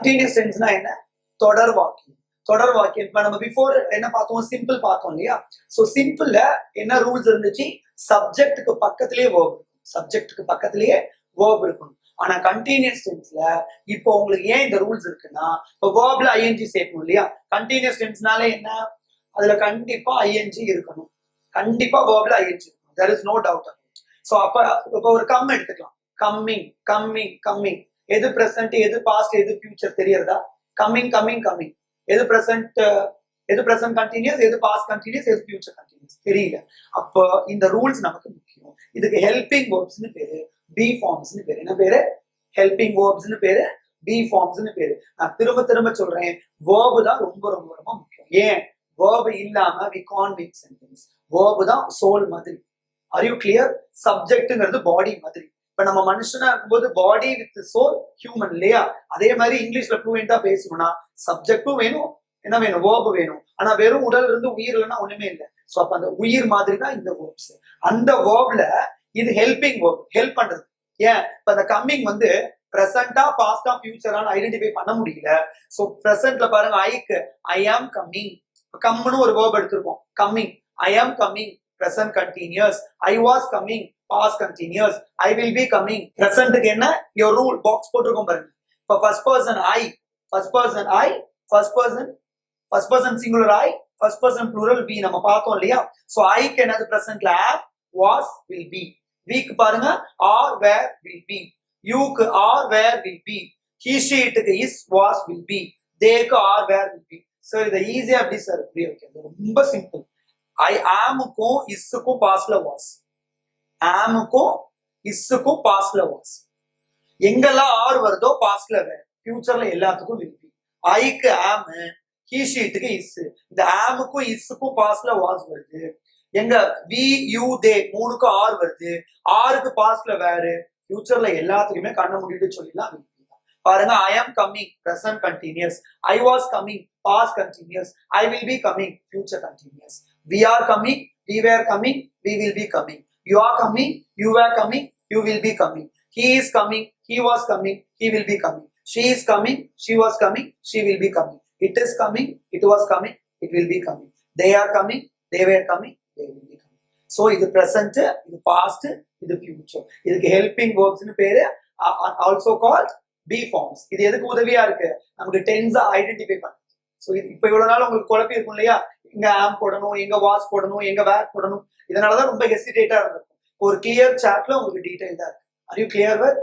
Continuous டென்ஸ்னா என்ன? தொடர் வாக்கியம். தொடர் வாக்கியம். இப்ப நம்ம பிஃபோர் என்ன பார்த்தோம்? சிம்பிள் பார்த்தோம் இல்லையா? சோ சிம்பிள்ல என்ன ரூல்ஸ் இருந்துச்சு? சப்ஜெக்ட்டுக்கு பக்கத்திலேயே verb. சப்ஜெக்ட்டுக்கு பக்கத்திலேயே verb இருக்கணும். ஆனா கண்டினியூஸ் டென்ஸ்ல இப்போ உங்களுக்கு ஏன் இந்த ரூல்ஸ் இருக்குன்னா, இப்போ verbல ing சேர்க்கணும் இல்லையா? கண்டினியூஸ் டென்ஸ்னாலே என்ன? அதுல கண்டிப்பா ing இருக்கணும். கண்டிப்பா verbல ing இருக்கணும். there is no doubt about it. So அப்ப ஒரு கம் எடுத்துக்கலாம். Coming coming coming. எது பிரசன்ட், எது பாஸ்ட், எது ஃபியூச்சர் தெரியறதா? Coming coming coming. எது பிரசன்ட் கண்டினியூஸ், எது பாஸ்ட் கண்டினியூஸ், எது ஃபியூச்சர் கண்டினியூஸ் தெரியல. அப்போ இந்த ரூல்ஸ் நமக்கு முக்கியம். இதுக்கு ஹெல்பிங் வேர்ப்ஸ்னு பேரு, பி ஃபார்ம்ஸ்னு பேரு. என்ன பேரு? ஹெல்பிங் வேர்ப்ஸ்னு பேரு, பி ஃபார்ம்ஸ்னு பேரு. நான் திரும்ப திரும்ப சொல்றேன், வேர்ப் தான் ரொம்ப ரொம்ப ரொம்ப முக்கியம். ஏன்? வேர்ப் இல்லாம we can't make sentence. Verb தான் சோல் மாதிரி. Are you clear? சப்ஜெக்ட்ங்கிறது பாடி மாதிரி. இப்ப நம்ம மனுஷனா இருக்கும்போது பாடி வித் சோல் ஹியூமன் இல்லையா? அதே மாதிரி இங்கிலீஷ்ல ஃப்ளூயண்டா பேசணும்னா சப்ஜெக்டும் வேணும், என்ன வேணும்? வேர்ப் வேணும். ஆனா வெறும் உடல் இருந்து உயிர் இல்லைன்னா ஒண்ணுமே இல்லை. சோ அப்ப அந்த உயிர் மாதிரி தான் இந்த வேர்ப்ஸ். அந்த வேர்ப்ல இது ஹெல்பிங் வேர்ப், ஹெல்ப் பண்றது. ஏன்? இப்ப அந்த கம்மிங் வந்து பிரசண்டா பாஸ்டா ஃபியூச்சரான்னு ஐடென்டிஃபை பண்ண முடியல. சோ பிரசன்ட்ல பாருங்க, ஐக்கு ஐ ஆம் கம்மிங். கம்னு ஒரு வேர்ப் எடுத்திருக்கோம். கம்மிங், ஐ ஆம் coming, present continuous. I was coming, past continuous. I will be coming. Presentக்கு என்ன? your rule box போட்டுருக்கோம் பாருங்க. இப்ப first person I, first person I, first person singular I, first person plural we நம்ம பார்த்தோம் இல்லையா? so I க்கு என்னது presentல am, was, will be. we க்கு பாருங்க are, were, will be. you க்கு are, were, will be. he she க்கு is, was, will be. they க்கு are, were, will be. so இத ஈஸியா எப்படி சார் புரிய வைக்கிறது? ரொம்ப சிம்பிள். I am க்கும் isக்கும் pastல was, am க்கும் isக்கும் pastல was. எங்கெல்லாம் ஆர் வருதோ pastல வேற, ஃபியூச்சர்ல எல்லாத்துக்கும் will be. I க்கு am, he she க்கு is. இந்த am க்கும் isக்கும் pastல was வருது. எங்க we, you, they மூணுக்கும் ஆர் வருது. ஆருக்கு pastல வேற, ஃபியூச்சர்ல எல்லாத்துக்குமே கண்ண மூடிட்டு சொல்லிடலாம் will be. பாருங்க, I am coming, present continuous. I was coming, past continuous. I will be coming, future continuous. We are coming, we were coming, we will be coming. You are coming, you were coming, you will be coming. He is coming, he was coming, he will be coming. She is coming, she was coming, she will be coming. It is coming, it was coming, it will be coming. They are coming, they were coming, they will be coming. So இது present, இது past, இது future. இதுக்கு helping verbs னு பேரு, also called B forms. இது எதுக்கு உதவியா இருக்கு? நமக்கு டென்ஸா ஐடென்டிஃபை பண்ண. சோ இப்ப இவ்வளவு நாள் உங்களுக்கு குழப்பி இருக்கும் இல்லையா? எங்க ஆம் போடணும், எங்க வாஸ் போடணும், எங்க வேர் போடணும். இதனாலதான் ரொம்ப ஹெசிடேட்டா இருந்திருக்கும். ஒரு கிளியர் சாட்ல உங்களுக்கு டீடைல் தான் இருக்கு. R you clear with?